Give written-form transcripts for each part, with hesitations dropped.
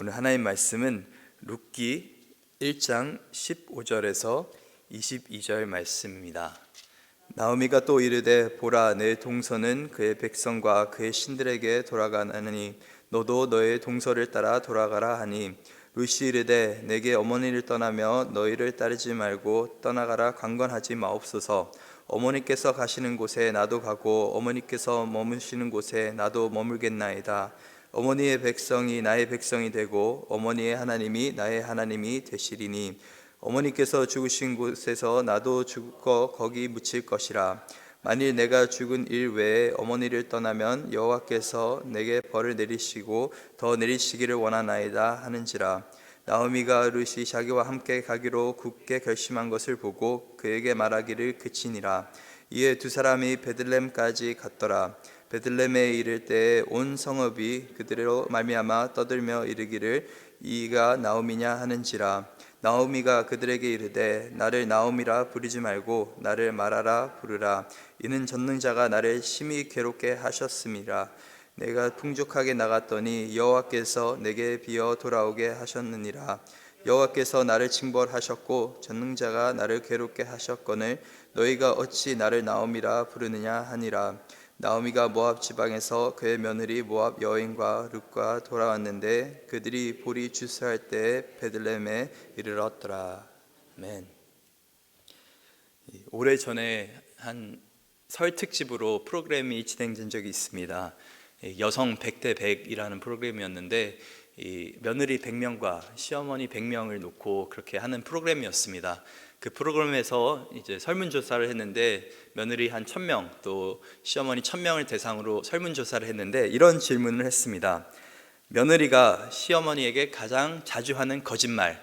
오늘 하나님 말씀은 룻기 1장 15절에서 22절 말씀입니다. 나오미가 또 이르되 보라, 내 동서는 그의 백성과 그의 신들에게 돌아가나니 너도 너의 동서를 따라 돌아가라 하니, 룻이 이르되 내게 어머니를 떠나며 너희를 따르지 말고 떠나가라 강건하지 마옵소서. 어머니께서 가시는 곳에 나도 가고 어머니께서 머무시는 곳에 나도 머물겠나이다. 어머니의 백성이 나의 백성이 되고 어머니의 하나님이 나의 하나님이 되시리니, 어머니께서 죽으신 곳에서 나도 죽어 거기 묻힐 것이라. 만일 내가 죽은 일 외에 어머니를 떠나면 여호와께서 내게 벌을 내리시고 더 내리시기를 원하나이다 하는지라. 나오미가 룻이 자기와 함께 가기로 굳게 결심한 것을 보고 그에게 말하기를 그치니라. 이에 두 사람이 베들레헴까지 갔더라. 베들레헴에 이를 때에 온 성읍이 그들로 말미암아 떠들며 이르기를 이가 나오미냐 하는지라. 나오미가 그들에게 이르되 나를 나오미라 부르지 말고 나를 마라라 부르라. 이는 전능자가 나를 심히 괴롭게 하셨음이라. 내가 풍족하게 나갔더니 여호와께서 내게 비어 돌아오게 하셨느니라. 여호와께서 나를 징벌하셨고 전능자가 나를 괴롭게 하셨거늘 너희가 어찌 나를 나오미라 부르느냐 하니라. 나오미가 모압 지방에서 그의 며느리 모압 여인과 룻과 돌아왔는데 그들이 보리 주스할 때에 베들레헴에 이르렀더라. 아멘. 오래전에 한 설 특집으로 프로그램이 진행된 적이 있습니다. 여성 100대 100이라는 프로그램이었는데 이 며느리 100명과 시어머니 100명을 놓고 그렇게 하는 프로그램이었습니다. 그 프로그램에서 이제 설문조사를 했는데 며느리 한 1000명 또 시어머니 1000명을 대상으로 설문조사를 했는데 이런 질문을 했습니다. 며느리가 시어머니에게 가장 자주 하는 거짓말,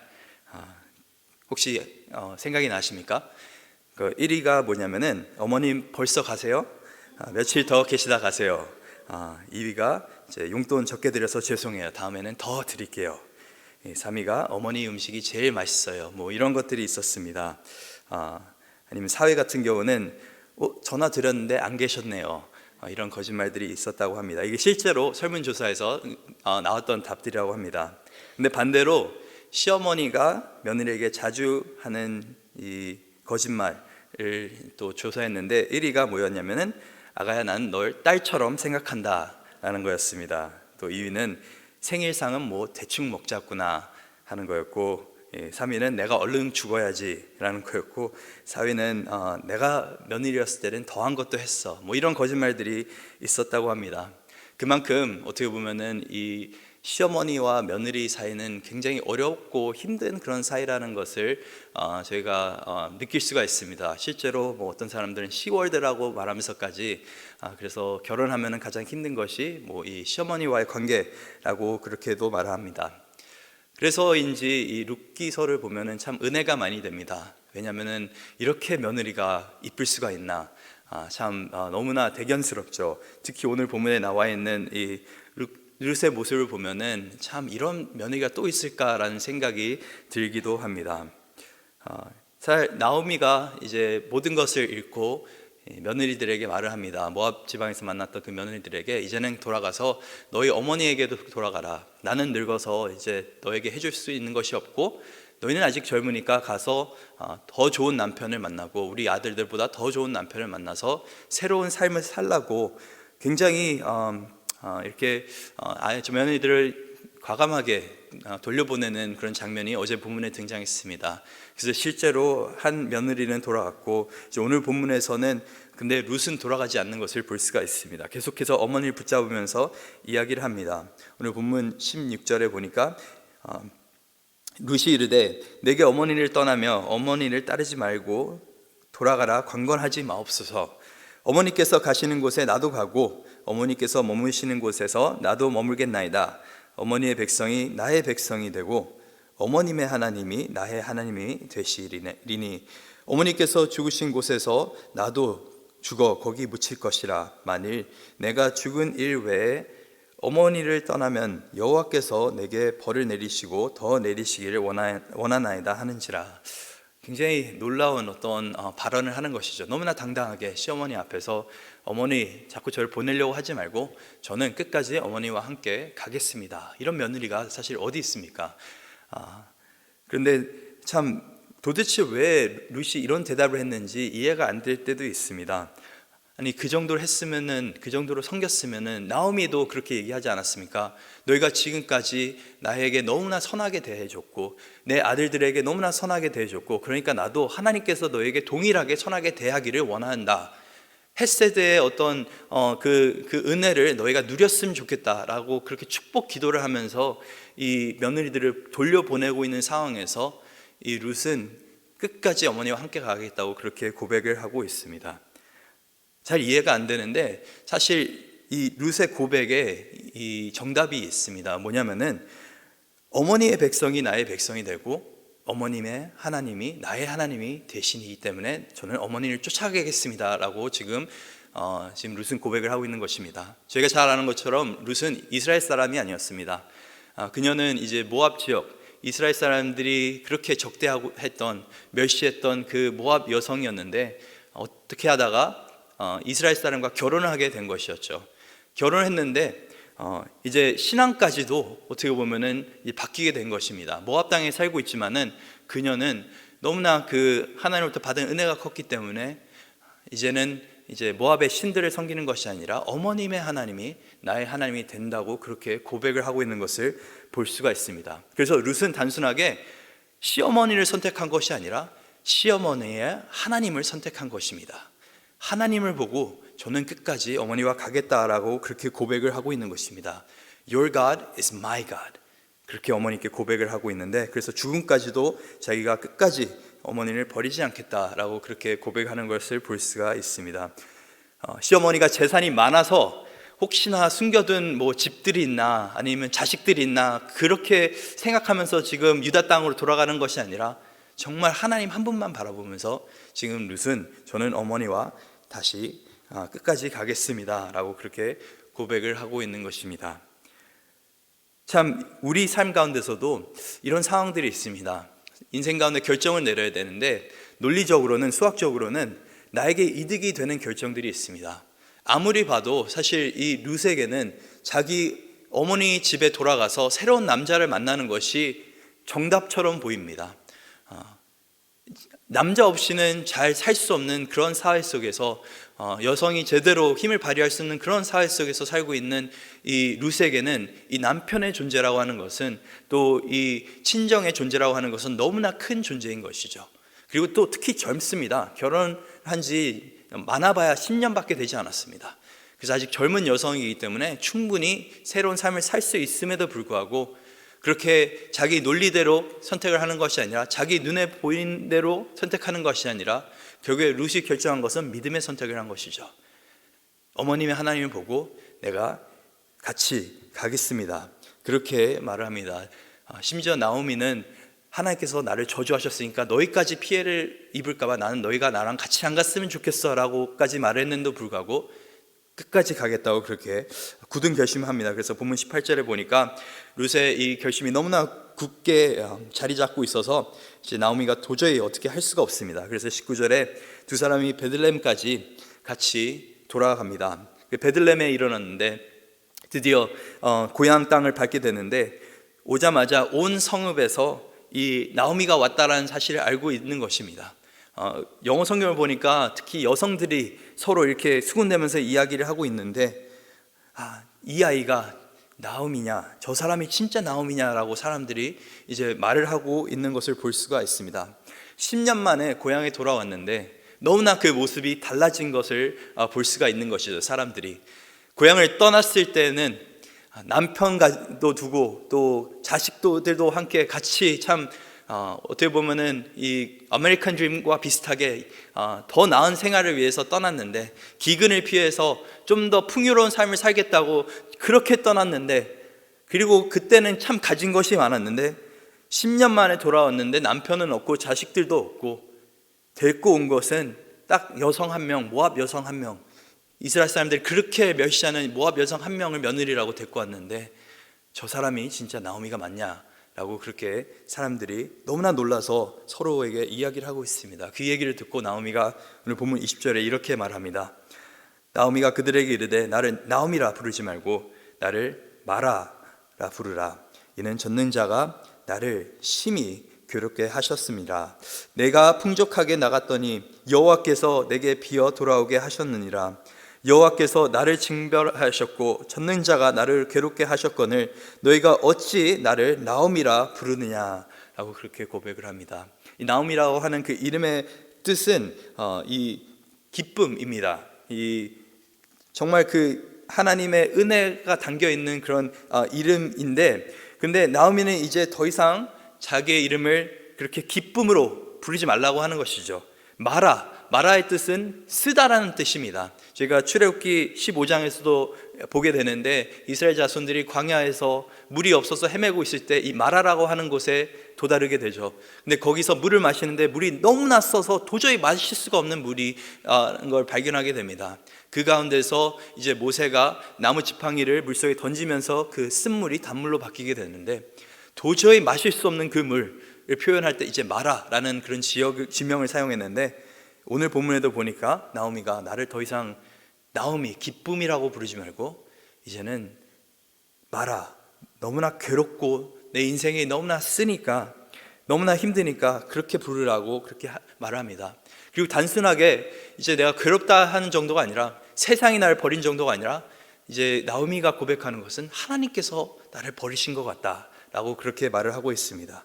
혹시 생각이 나십니까? 그 1위가 뭐냐면은 어머님 벌써 가세요? 며칠 더 계시다 가세요. 2위가 이제 용돈 적게 드려서 죄송해요. 다음에는 더 드릴게요. 3위가 어머니 음식이 제일 맛있어요. 뭐 이런 것들이 있었습니다. 아니면 4위 같은 경우는 전화 드렸는데 안 계셨네요. 이런 거짓말들이 있었다고 합니다. 이게 실제로 설문조사에서 나왔던 답들이라고 합니다. 근데 반대로 시어머니가 며느리에게 자주 하는 이 거짓말을 또 조사했는데 1위가 뭐였냐면은 아가야, 난 널 딸처럼 생각한다 라는 거였습니다. 또 2위는 생일상은 뭐 대충 먹자꾸나 하는 거였고, 3위는 내가 얼른 죽어야지 라는 거였고, 4위는 내가 며느리였을 때는 더한 것도 했어, 뭐 이런 거짓말들이 있었다고 합니다. 그만큼 어떻게 보면은 이 시어머니와 며느리 사이는 굉장히 어렵고 힘든 그런 사이라는 것을 저희가 느낄 수가 있습니다. 실제로 뭐 어떤 사람들은 시월드라고 말하면서까지 그래서 결혼하면 가장 힘든 것이 뭐 이 시어머니와의 관계라고 그렇게도 말합니다. 그래서인지 이 룻기서를 보면은 참 은혜가 많이 됩니다. 왜냐하면은 이렇게 며느리가 이쁠 수가 있나, 참 너무나 대견스럽죠. 특히 오늘 본문에 나와 있는 이 룻의 모습을 보면은 참 이런 며느리가 또 있을까라는 생각이 들기도 합니다. 나오미가 이제 모든 것을 잃고 며느리들에게 말을 합니다. 모압 지방에서 만났던 그 며느리들에게 이제는 돌아가서 너희 어머니에게도 돌아가라. 나는 늙어서 이제 너에게 해줄 수 있는 것이 없고 너희는 아직 젊으니까 가서 더 좋은 남편을 만나고 우리 아들들보다 더 좋은 남편을 만나서 새로운 삶을 살라고 굉장히 이렇게 며느리들을 과감하게 돌려보내는 그런 장면이 어제 본문에 등장했습니다. 그래서 실제로 한 며느리는 돌아갔고, 이제 오늘 본문에서는 근데 룻은 돌아가지 않는 것을 볼 수가 있습니다. 계속해서 어머니를 붙잡으면서 이야기를 합니다. 오늘 본문 16절에 보니까 룻이 이르되 내게 어머니를 떠나며 어머니를 따르지 말고 돌아가라 강건하지 마옵소서. 어머니께서 가시는 곳에 나도 가고 어머니께서 머무시는 곳에서 나도 머물겠나이다. 어머니의 백성이 나의 백성이 되고 어머님의 하나님이 나의 하나님이 되시리니, 어머니께서 죽으신 곳에서 나도 죽어 거기 묻힐 것이라. 만일 내가 죽은 일 외에 어머니를 떠나면 여호와께서 내게 벌을 내리시고 더 내리시기를 원하나이다 하는지라. 굉장히 놀라운 어떤 발언을 하는 것이죠. 너무나 당당하게 시어머니 앞에서 어머니 자꾸 저를 보내려고 하지 말고 저는 끝까지 어머니와 함께 가겠습니다. 이런 며느리가 사실 어디 있습니까? 그런데 참 도대체 왜 룻이 이런 대답을 했는지 이해가 안 될 때도 있습니다. 아니 그 정도로 했으면은, 그 정도로 섬겼으면은 나오미도 그렇게 얘기하지 않았습니까? 너희가 지금까지 나에게 너무나 선하게 대해줬고 내 아들들에게 너무나 선하게 대해줬고 그러니까 나도 하나님께서 너에게 동일하게 선하게 대하기를 원한다. 헷세드의 어떤 그 은혜를 너희가 누렸으면 좋겠다라고 그렇게 축복 기도를 하면서 이 며느리들을 돌려보내고 있는 상황에서 이 룻은 끝까지 어머니와 함께 가겠다고 그렇게 고백을 하고 있습니다. 잘 이해가 안 되는데 사실 이 룻의 고백에 이 정답이 있습니다. 뭐냐면은 어머니의 백성이 나의 백성이 되고 어머님의 하나님이 나의 하나님이 되시기 때문에 저는 어머니를 쫓아가겠습니다 라고 지금 룻은 고백을 하고 있는 것입니다. 저희가 잘 아는 것처럼 룻은 이스라엘 사람이 아니었습니다. 그녀는 이제 모압 지역, 이스라엘 사람들이 그렇게 적대하고 했던, 멸시했던 그 모압 여성이었는데 어떻게 하다가 이스라엘 사람과 결혼을 하게 된 것이었죠. 결혼을 했는데 이제 신앙까지도 어떻게 보면은 바뀌게 된 것입니다. 모압 땅에 살고 있지만은 그녀는 너무나 그 하나님으로부터 받은 은혜가 컸기 때문에 이제는 이제 모압의 신들을 섬기는 것이 아니라 어머님의 하나님이 나의 하나님이 된다고 그렇게 고백을 하고 있는 것을 볼 수가 있습니다. 그래서 룻은 단순하게 시어머니를 선택한 것이 아니라 시어머니의 하나님을 선택한 것입니다. 하나님을 보고 저는 끝까지 어머니와 가겠다라고 그렇게 고백을 하고 있는 것입니다. Your God is my God. 그렇게 어머니께 고백을 하고 있는데, 그래서 죽음까지도 자기가 끝까지 어머니를 버리지 않겠다라고 그렇게 고백하는 것을 볼 수가 있습니다. 시어머니가 재산이 많아서 혹시나 숨겨둔 뭐 집들이 있나 아니면 자식들이 있나 그렇게 생각하면서 지금 유다 땅으로 돌아가는 것이 아니라 정말 하나님 한 분만 바라보면서 지금 룻은 저는 어머니와 다시 끝까지 가겠습니다 라고 그렇게 고백을 하고 있는 것입니다. 참 우리 삶 가운데서도 이런 상황들이 있습니다. 인생 가운데 결정을 내려야 되는데 논리적으로는, 수학적으로는 나에게 이득이 되는 결정들이 있습니다. 아무리 봐도 사실 이 룻에게는 자기 어머니 집에 돌아가서 새로운 남자를 만나는 것이 정답처럼 보입니다. 남자 없이는 잘 살 수 없는 그런 사회 속에서 여성이 제대로 힘을 발휘할 수 있는 그런 사회 속에서 살고 있는 이 룻에게는 이 남편의 존재라고 하는 것은, 또 이 친정의 존재라고 하는 것은 너무나 큰 존재인 것이죠. 그리고 또 특히 젊습니다. 결혼한 지 많아봐야 10년밖에 되지 않았습니다. 그래서 아직 젊은 여성이기 때문에 충분히 새로운 삶을 살 수 있음에도 불구하고 그렇게 자기 논리대로 선택을 하는 것이 아니라, 자기 눈에 보이는 대로 선택하는 것이 아니라 결국에 룻이 결정한 것은 믿음의 선택을 한 것이죠. 어머님의 하나님을 보고 내가 같이 가겠습니다, 그렇게 말을 합니다. 심지어 나오미는 하나님께서 나를 저주하셨으니까 너희까지 피해를 입을까 봐 나는 너희가 나랑 같이 안 갔으면 좋겠어 라고까지 말을 했는데도 불구하고 끝까지 가겠다고 그렇게 굳은 결심을 합니다. 그래서 본문 18절에 보니까 룻의 이 결심이 너무나 굳게 자리 잡고 있어서 이제 나오미가 도저히 어떻게 할 수가 없습니다. 그래서 19절에 두 사람이 베들레헴까지 같이 돌아갑니다. 베들레헴에 이르렀는데 드디어 고향 땅을 밟게 되는데, 오자마자 온 성읍에서 이 나오미가 왔다라는 사실을 알고 있는 것입니다. 영어 성경을 보니까 특히 여성들이 서로 이렇게 수군대면서 이야기를 하고 있는데, 이 아이가 나오미냐, 저 사람이 진짜 나오미냐라고 사람들이 이제 말을 하고 있는 것을 볼 수가 있습니다. 10년 만에 고향에 돌아왔는데 너무나 그 모습이 달라진 것을 볼 수가 있는 것이죠. 사람들이 고향을 떠났을 때는 남편도 두고 또 자식들도 함께 같이 참 어떻게 보면은 이 아메리칸 드림과 비슷하게 더 나은 생활을 위해서 떠났는데, 기근을 피해서 좀 더 풍요로운 삶을 살겠다고 그렇게 떠났는데, 그리고 그때는 참 가진 것이 많았는데 10년 만에 돌아왔는데 남편은 없고 자식들도 없고, 데리고 온 것은 딱 여성 한 명, 모압 여성 한 명, 이스라엘 사람들이 그렇게 멸시하는 모압 여성 한 명을 며느리라고 데리고 왔는데, 저 사람이 진짜 나오미가 맞냐 라고 그렇게 사람들이 너무나 놀라서 서로에게 이야기를 하고 있습니다. 그 얘기를 듣고 나오미가 오늘 본문 20절에 이렇게 말합니다. 나오미가 그들에게 이르되 나를 나오미라 부르지 말고 나를 마라라 부르라. 이는 젖는 자가 나를 심히 괴롭게 하셨습니다. 내가 풍족하게 나갔더니 여호와께서 내게 비어 돌아오게 하셨느니라. 여호와께서 나를 징벌하셨고 젖는 자가 나를 괴롭게 하셨거늘 너희가 어찌 나를 나오미라 부르느냐 라고 그렇게 고백을 합니다. 이 나오미라고 하는 그 이름의 뜻은 이 기쁨입니다. 이 정말 그 하나님의 은혜가 담겨 있는 그런 이름인데, 근데 나오미는 이제 더 이상 자기의 이름을 그렇게 기쁨으로 부르지 말라고 하는 것이죠. 마라의 뜻은 쓰다라는 뜻입니다. 저희가 출애굽기 15장에서도 보게 되는데 이스라엘 자손들이 광야에서 물이 없어서 헤매고 있을 때 이 마라라고 하는 곳에 도다르게 되죠. 근데 거기서 물을 마시는데 물이 너무나 써서 도저히 마실 수가 없는 물이 걸 발견하게 됩니다. 그 가운데서 이제 모세가 나무 지팡이를 물속에 던지면서 그 쓴물이 단물로 바뀌게 되는데, 도저히 마실 수 없는 그 물을 표현할 때 이제 마라라는 그런 지명을 사용했는데, 오늘 본문에도 보니까 나오미가 나를 더 이상 나오미 기쁨이라고 부르지 말고 이제는 마라, 너무나 괴롭고 내 인생이 너무나 쓰니까, 너무나 힘드니까 그렇게 부르라고 그렇게 말합니다. 그리고 단순하게 이제 내가 괴롭다 하는 정도가 아니라, 세상이 나를 버린 정도가 아니라, 이제 나오미가 고백하는 것은 하나님께서 나를 버리신 것 같다라고 그렇게 말을 하고 있습니다.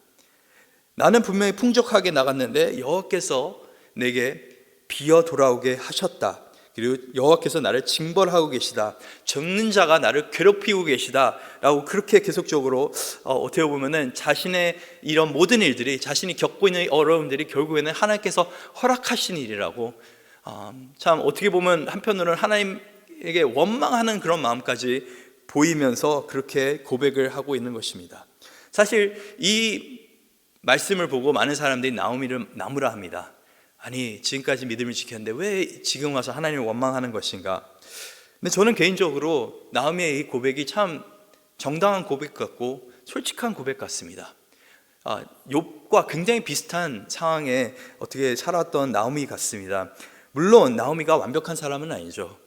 나는 분명히 풍족하게 나갔는데 여호와께서 내게 비어 돌아오게 하셨다. 그리고 여호와께서 나를 징벌하고 계시다. 적는 자가 나를 괴롭히고 계시다 라고 그렇게 계속적으로 어떻게 보면은 자신의 이런 모든 일들이, 자신이 겪고 있는 어려움들이 결국에는 하나님께서 허락하신 일이라고, 참 어떻게 보면 한편으로는 하나님에게 원망하는 그런 마음까지 보이면서 그렇게 고백을 하고 있는 것입니다. 사실 이 말씀을 보고 많은 사람들이 나오미를 나무라 합니다. 아니, 지금까지 믿음을 지켰는데 왜 지금 와서 하나님을 원망하는 것인가? 근데 저는 개인적으로 나오미의 이 고백이 참 정당한 고백 같고 솔직한 고백 같습니다. 욥과 굉장히 비슷한 상황에 어떻게 살았던 나오미 같습니다. 물론 나오미가 완벽한 사람은 아니죠.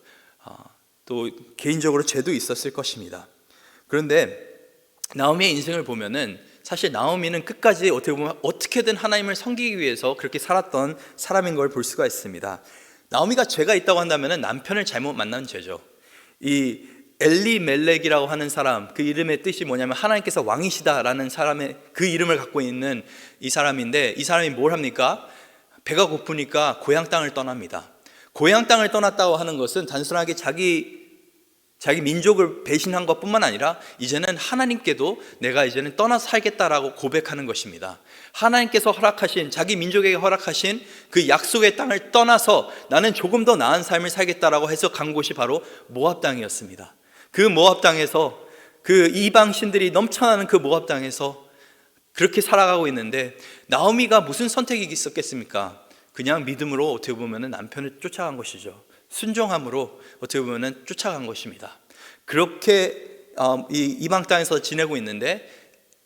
또 개인적으로 죄도 있었을 것입니다. 그런데 나오미의 인생을 보면은 사실 나오미는 끝까지 어떻게 보면 어떻게든 하나님을 섬기기 위해서 그렇게 살았던 사람인 걸 볼 수가 있습니다. 나오미가 죄가 있다고 한다면 남편을 잘못 만난 죄죠. 이 엘리멜렉이라고 하는 사람, 그 이름의 뜻이 뭐냐면 하나님께서 왕이시다라는 사람의 그 이름을 갖고 있는 이 사람인데, 이 사람이 뭘 합니까? 배가 고프니까 고향 땅을 떠납니다. 고향 땅을 떠났다고 하는 것은 단순하게 자기 민족을 배신한 것뿐만 아니라 이제는 하나님께도 내가 이제는 떠나서 살겠다라고 고백하는 것입니다. 하나님께서 허락하신, 자기 민족에게 허락하신 그 약속의 땅을 떠나서 나는 조금 더 나은 삶을 살겠다라고 해서 간 곳이 바로 모압 땅이었습니다. 그 모압 땅에서, 그 이방 신들이 넘쳐나는 그 모압 땅에서 그렇게 살아가고 있는데, 나오미가 무슨 선택이 있었겠습니까? 그냥 믿음으로 어떻게 보면 남편을 쫓아간 것이죠. 순종함으로 어떻게 보면 쫓아간 것입니다. 그렇게 이 이방 땅에서 지내고 있는데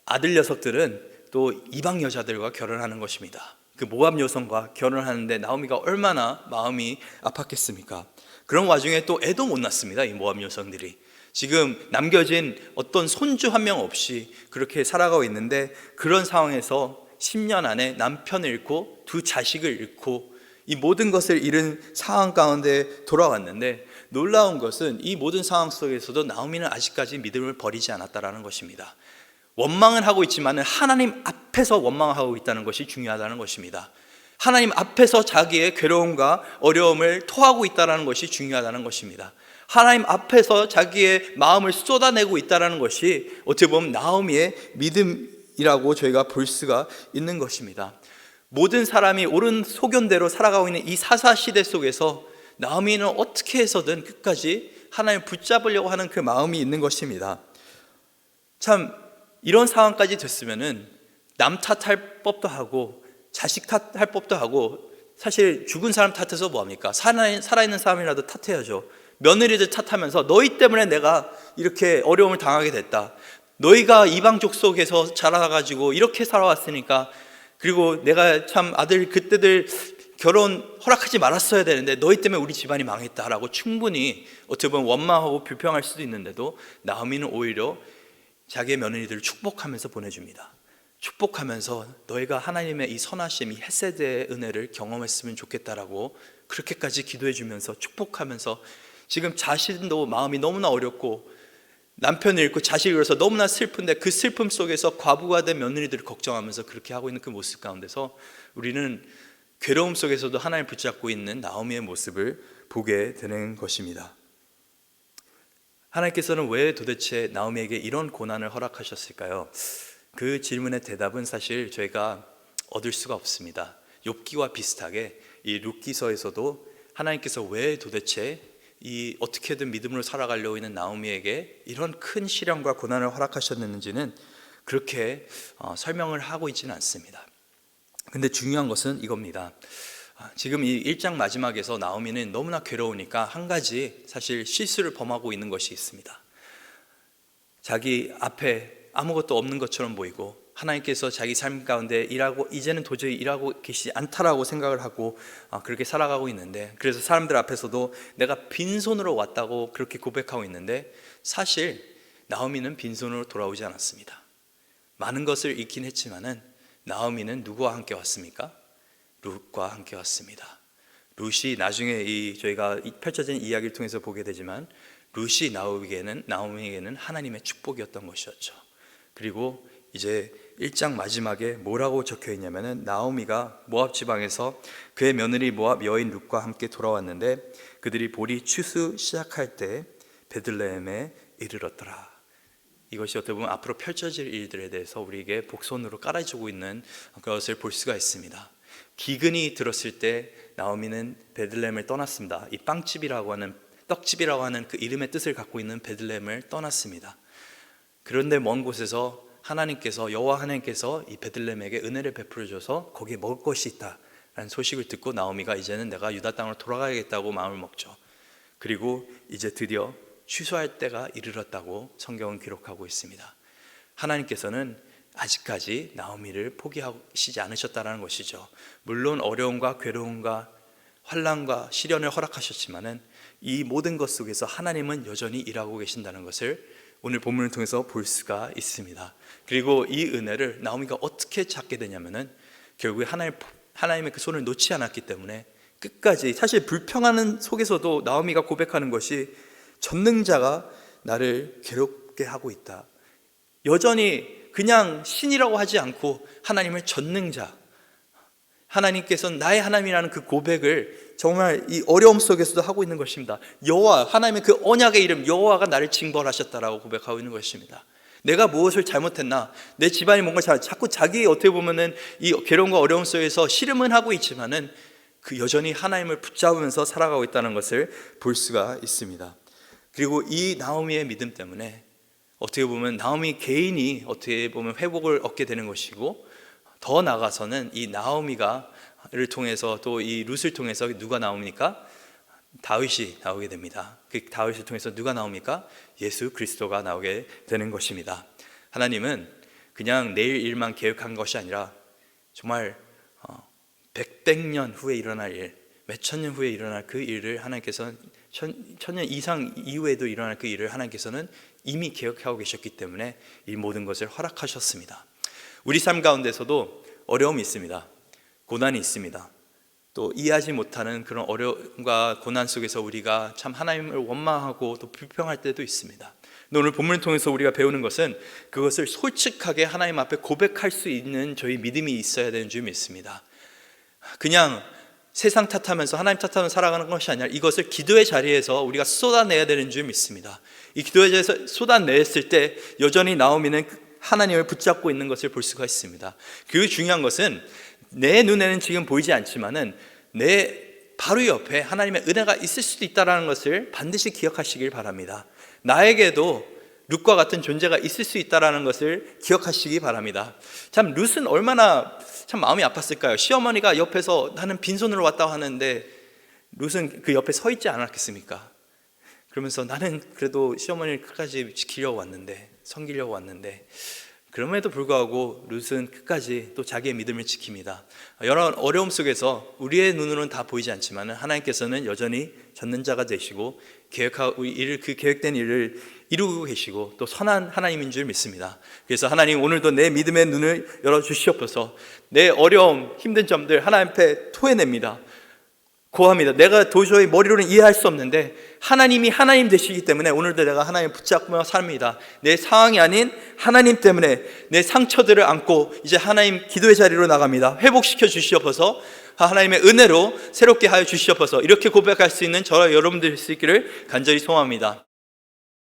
아들 녀석들은 또 이방 여자들과 결혼하는 것입니다. 그 모압 여성과 결혼하는데 나오미가 얼마나 마음이 아팠겠습니까? 그런 와중에 또 애도 못 낳습니다. 이 모압 여성들이 지금 남겨진 어떤 손주 한 명 없이 그렇게 살아가고 있는데, 그런 상황에서 10년 안에 남편을 잃고 두 자식을 잃고 이 모든 것을 잃은 상황 가운데 돌아왔는데, 놀라운 것은 이 모든 상황 속에서도 나오미는 아직까지 믿음을 버리지 않았다는 것입니다. 원망은 하고 있지만 하나님 앞에서 원망하고 있다는 것이 중요하다는 것입니다. 하나님 앞에서 자기의 괴로움과 어려움을 토하고 있다는 것이 중요하다는 것입니다. 하나님 앞에서 자기의 마음을 쏟아내고 있다는 것이 어떻게 보면 나오미의 믿음이라고 저희가 볼 수가 있는 것입니다. 모든 사람이 옳은 소견대로 살아가고 있는 이 사사시대 속에서 나오미는 어떻게 해서든 끝까지 하나님을 붙잡으려고 하는 그 마음이 있는 것입니다. 참 이런 상황까지 됐으면은 남 탓할 법도 하고 자식 탓할 법도 하고, 사실 죽은 사람 탓해서 뭐합니까? 살아있는 사람이라도 탓해야죠. 며느리들 탓하면서 너희 때문에 내가 이렇게 어려움을 당하게 됐다, 너희가 이방족 속에서 자라가지고 이렇게 살아왔으니까, 그리고 내가 참 아들 그때들 결혼 허락하지 말았어야 되는데 너희 때문에 우리 집안이 망했다라고 충분히 어떻게 보면 원망하고 불평할 수도 있는데도 나오미는 오히려 자기의 며느리들을 축복하면서 보내줍니다. 축복하면서 너희가 하나님의 이 선하심, 이 헤세드의 은혜를 경험했으면 좋겠다라고 그렇게까지 기도해 주면서 축복하면서, 지금 자신도 마음이 너무나 어렵고 남편을 잃고 자식을 잃어서 너무나 슬픈데 그 슬픔 속에서 과부가 된 며느리들을 걱정하면서 그렇게 하고 있는 그 모습 가운데서 우리는 괴로움 속에서도 하나님을 붙잡고 있는 나오미의 모습을 보게 되는 것입니다. 하나님께서는 왜 도대체 나오미에게 이런 고난을 허락하셨을까요? 그 질문의 대답은 사실 저희가 얻을 수가 없습니다. 욥기와 비슷하게 이 룻기서에서도 하나님께서 왜 도대체 이 어떻게든 믿음으로 살아가려고 있는 나오미에게 이런 큰 시련과 고난을 허락하셨는지는 그렇게 설명을 하고 있지는 않습니다. 근데 중요한 것은 이겁니다. 지금 이 1장 마지막에서 나오미는 너무나 괴로우니까 한 가지 사실 실수를 범하고 있는 것이 있습니다. 자기 앞에 아무것도 없는 것처럼 보이고 하나님께서 자기 삶 가운데 이제는 도저히 일하고 계시지 않다라고 생각을 하고 그렇게 살아가고 있는데, 그래서 사람들 앞에서도 내가 빈손으로 왔다고 그렇게 고백하고 있는데, 사실 나오미는 빈손으로 돌아오지 않았습니다. 많은 것을 잃긴 했지만은 나오미는 누구와 함께 왔습니까? 룻과 함께 왔습니다. 룻이 나중에 저희가 펼쳐진 이야기를 통해서 보게 되지만 룻이 나오미에게는 하나님의 축복이었던 것이었죠. 그리고 이제 1장 마지막에 뭐라고 적혀 있냐면은 나오미가 모압 지방에서 그의 며느리 모압 여인 룻과 함께 돌아왔는데 그들이 보리 추수 시작할 때 베들레헴에 이르렀더라. 이것이 어떻게 보면 앞으로 펼쳐질 일들에 대해서 우리에게 복선으로 깔아주고 있는 것을 볼 수가 있습니다. 기근이 들었을 때 나오미는 베들레헴을 떠났습니다. 이 빵집이라고 하는, 떡집이라고 하는 그 이름의 뜻을 갖고 있는 베들레헴을 떠났습니다. 그런데 먼 곳에서 여호와 하나님께서 이 베들레헴에게 은혜를 베풀어 줘서 거기에 먹을 것이 있다라는 소식을 듣고 나오미가 이제는 내가 유다 땅으로 돌아가야겠다고 마음을 먹죠. 그리고 이제 드디어 취소할 때가 이르렀다고 성경은 기록하고 있습니다. 하나님께서는 아직까지 나오미를 포기하시지 않으셨다는 것이죠. 물론 어려움과 괴로움과 환난과 시련을 허락하셨지만은 이 모든 것 속에서 하나님은 여전히 일하고 계신다는 것을 오늘 본문을 통해서 볼 수가 있습니다. 그리고 이 은혜를 나오미가 어떻게 찾게 되냐면은 결국에 하나님의 그 손을 놓지 않았기 때문에 끝까지, 사실 불평하는 속에서도 나오미가 고백하는 것이 전능자가 나를 괴롭게 하고 있다. 여전히 그냥 신이라고 하지 않고 하나님을 전능자, 하나님께서는 나의 하나님이라는 그 고백을 정말 이 어려움 속에서도 하고 있는 것입니다. 여호와, 하나님의 그 언약의 이름 여호와가 나를 징벌하셨다라고 고백하고 있는 것입니다. 내가 무엇을 잘못했나, 내 집안이 뭔가 자꾸 자기 어떻게 보면은 이 괴로움과 어려움 속에서 씨름은 하고 있지만은 그 여전히 하나님을 붙잡으면서 살아가고 있다는 것을 볼 수가 있습니다. 그리고 이 나오미의 믿음 때문에 어떻게 보면 나오미 개인이 어떻게 보면 회복을 얻게 되는 것이고, 더 나아가서는 이 나오미가를 통해서 또 이 룻을 통해서 누가 나옵니까? 다윗이 나오게 됩니다. 그 다윗을 통해서 누가 나옵니까? 예수 그리스도가 나오게 되는 것입니다. 하나님은 그냥 내일 일만 계획한 것이 아니라 정말 백백년 후에 일어날 일, 몇천 년 후에 일어날 그 일을 하나님께서는 천년 이상 이후에도 일어날 그 일을 하나님께서는 이미 계획하고 계셨기 때문에 이 모든 것을 허락하셨습니다. 우리 삶 가운데서도 어려움이 있습니다. 고난이 있습니다. 또 이해하지 못하는 그런 어려움과 고난 속에서 우리가 참 하나님을 원망하고 또 불평할 때도 있습니다. 오늘 본문을 통해서 우리가 배우는 것은 그것을 솔직하게 하나님 앞에 고백할 수 있는 저희 믿음이 있어야 되는 줄 믿습니다. 그냥 세상 탓하면서 하나님 탓하면서 살아가는 것이 아니라 이것을 기도의 자리에서 우리가 쏟아내야 되는 줄 믿습니다. 이 기도의 자리에서 쏟아냈을 때 여전히 나오미는 하나님을 붙잡고 있는 것을 볼 수가 있습니다. 그 중요한 것은 내 눈에는 지금 보이지 않지만은 내 바로 옆에 하나님의 은혜가 있을 수도 있다는 것을 반드시 기억하시길 바랍니다. 나에게도 룻과 같은 존재가 있을 수 있다는 것을 기억하시기 바랍니다. 참 룻은 얼마나 참 마음이 아팠을까요? 시어머니가 옆에서 나는 빈손으로 왔다고 하는데 룻은 그 옆에 서 있지 않았겠습니까? 그러면서 나는 그래도 시어머니를 끝까지 지키려고 왔는데 섬기려고 왔는데 그럼에도 불구하고 룻은 끝까지 또 자기의 믿음을 지킵니다. 여러 어려움 속에서 우리의 눈으로는 다 보이지 않지만 하나님께서는 여전히 전능자가 되시고 그 계획된 일을 이루고 계시고 또 선한 하나님인 줄 믿습니다. 그래서 하나님 오늘도 내 믿음의 눈을 열어주시옵소서. 내 어려움 힘든 점들 하나님 앞에 토해냅니다. 고합니다. 내가 도저히 머리로는 이해할 수 없는데 하나님이 하나님 되시기 때문에 오늘도 내가 하나님 붙잡고 삽니다. 내 상황이 아닌 하나님 때문에 내 상처들을 안고 이제 하나님 기도의 자리로 나갑니다. 회복시켜 주시옵소서. 하나님의 은혜로 새롭게 하여 주시옵소서. 이렇게 고백할 수 있는 저와 여러분들 될 수 있기를 간절히 소원합니다.